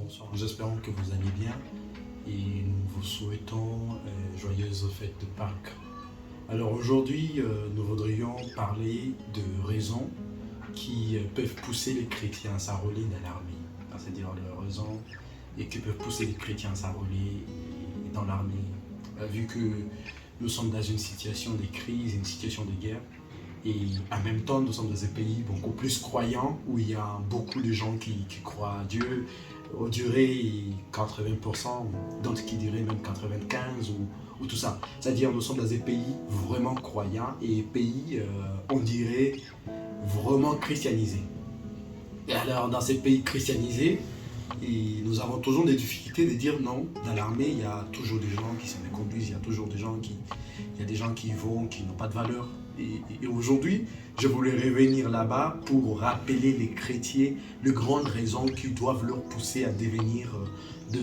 bonsoir. Nous espérons que vous allez bien et nous vous souhaitons joyeuses fêtes de Pâques. Alors aujourd'hui, nous voudrions parler de raisons qui peuvent pousser les chrétiens à s'enrôler dans l'armée. C'est-à-dire les raisons et qui peuvent pousser les chrétiens à s'enrôler dans l'armée. Vu que nous sommes dans une situation de crise, une situation de guerre, et en même temps, nous sommes dans un pays beaucoup plus croyant où il y a beaucoup de gens qui croient à Dieu. On dirait 80%, d'autres qui diraient même 95% ou tout ça. C'est-à-dire nous sommes dans un pays vraiment croyant et un pays, on dirait, vraiment christianisé. Et alors, dans ces pays christianisés, et nous avons toujours des difficultés de dire non. Dans l'armée, il y a toujours des gens qui se méconduisent, il y a toujours des gens qui vont, qui n'ont pas de valeur. Et aujourd'hui, je voulais revenir là-bas pour rappeler les chrétiens les grandes raisons qui doivent leur pousser à devenir de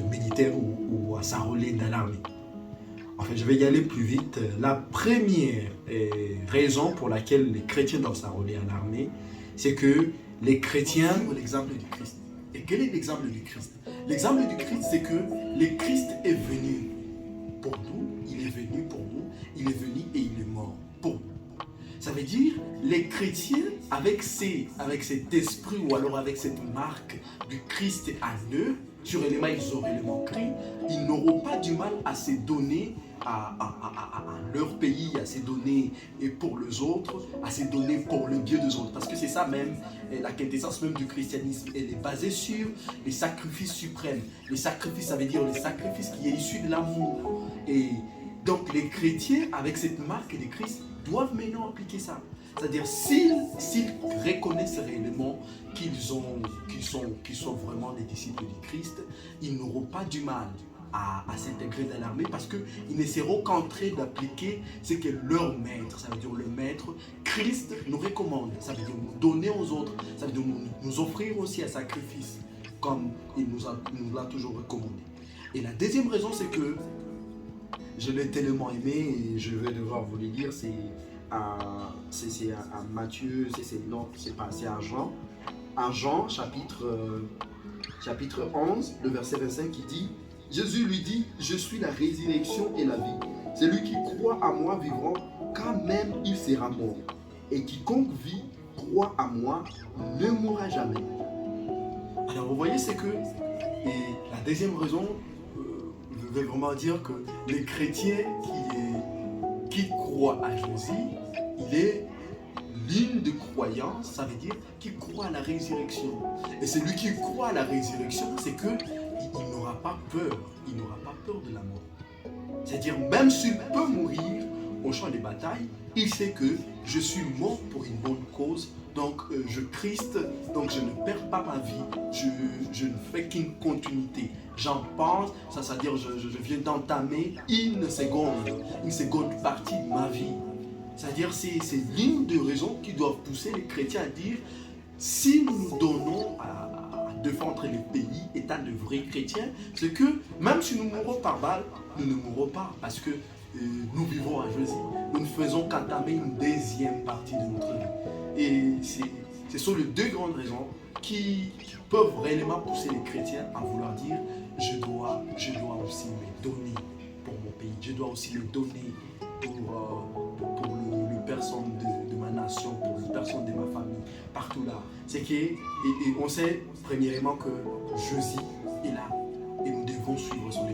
militaires ou à s'enrôler dans l'armée. Enfin, je vais y aller plus vite. La première raison pour laquelle les chrétiens doivent s'enrôler à l'armée, c'est que les chrétiens ont l'exemple du Christ. Et quel est l'exemple du Christ? L'exemple du Christ, c'est que le Christ est venu pour nous, il est venu pour nous, il est venu et il est mort pour nous. Ça veut dire, les chrétiens, avec cet esprit ou alors avec cette marque du Christ à eux, sûrement ils auraient le manqué, ils n'auront pas du mal à se donner à leur pays, à se donner pour les autres, à se donner pour le bien des autres. Parce que c'est ça même, la quintessence même du christianisme. Elle est basée sur les sacrifices suprêmes. Les sacrifices, ça veut dire les sacrifices qui est issu de l'amour. Et donc les chrétiens, avec cette marque de Christ, doivent maintenant appliquer ça. C'est-à-dire, s'ils reconnaissent réellement qu'ils sont vraiment des disciples du Christ, ils n'auront pas du mal à s'intégrer dans l'armée parce qu'ils ne seront qu'en train d'appliquer ce que leur maître, ça veut dire le maître, Christ nous recommande. Ça veut dire nous donner aux autres, ça veut dire nous offrir aussi un sacrifice comme il nous l'a toujours recommandé. Et la deuxième raison, c'est que je l'ai tellement aimé et je vais devoir vous le dire, c'est à Matthieu, c'est à Jean. À Jean, chapitre 11, le verset 25 qui dit, Jésus lui dit, je suis la résurrection et la vie. Celui qui croit à moi vivra quand même il sera mort. Et quiconque vit, croit à moi, ne mourra jamais. Alors vous voyez, c'est que la deuxième raison veut vraiment dire que les chrétiens qui croient à Jésus, il est l'une des croyances, ça veut dire qu'il croit à la résurrection. Et celui qui croit à la résurrection, c'est qu'il n'aura pas peur. Il n'aura pas peur de la mort. C'est-à-dire, même s'il peut mourir au champ de bataille, il sait que je suis mort pour une bonne cause. Donc, je Christ, donc je ne perds pas ma vie. Je ne fais qu'une continuité. J'en pense, c'est-à-dire je viens d'entamer une seconde partie de ma vie. C'est-à-dire, c'est l'une des raisons qui doivent pousser les chrétiens à dire, si nous nous donnons à défendre le pays, étant de vrais chrétiens, c'est que même si nous mourrons par balle, nous ne mourrons pas parce que nous vivons à Jésus. Nous ne faisons qu'entamer une deuxième partie de notre vie. Et ce sont les deux grandes raisons qui peuvent réellement pousser les chrétiens à vouloir dire, je dois aussi me donner pour mon pays, je dois aussi le donner pour les personnes de ma nation, pour les personnes de ma famille, partout là. C'est qu'on sait premièrement que Jésus est là et nous devons suivre son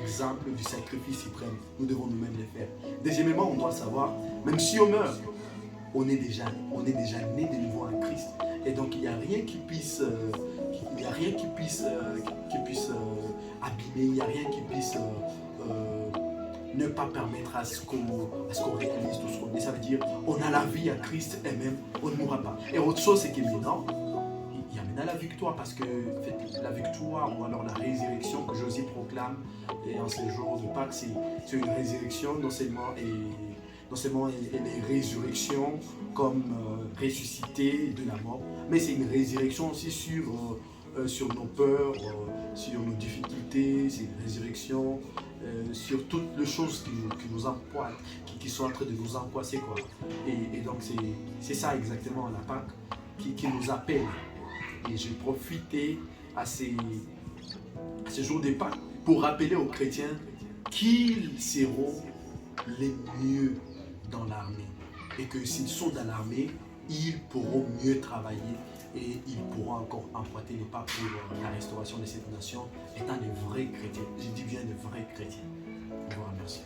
exemple du sacrifice suprême. Nous devons nous-mêmes le faire. Deuxièmement, on doit savoir, même si on meurt, on est déjà né de nouveau en Christ. Et donc il n'y a rien qui puisse abîmer, il n'y a rien qui puisse ne pas permettre à ce qu'on réalise tout ce qu'on est. Ça veut dire on a la vie à Christ et même on ne mourra pas. Et autre chose, c'est que maintenant, il y a maintenant la victoire, parce que en fait, la victoire ou alors la résurrection que Jésus proclame en ces jours de Pâques, c'est une résurrection non seulement elle est résurrection comme ressuscité de la mort, mais c'est une résurrection aussi sur nos peurs, sur nos difficultés, c'est une résurrection sur toutes les choses qui nous empoignent, qui sont en train de nous angoisser, quoi. Et donc c'est ça exactement la Pâque qui nous appelle Et j'ai profité à ces jours de Pâques pour rappeler aux chrétiens qu'ils seront les mieux dans l'armée. Et que s'ils sont dans l'armée, ils pourront mieux travailler et ils pourront encore emprunter les pas pour la restauration de cette nation, étant de vrais chrétiens. Je dis bien de vrais chrétiens. Je vous remercie.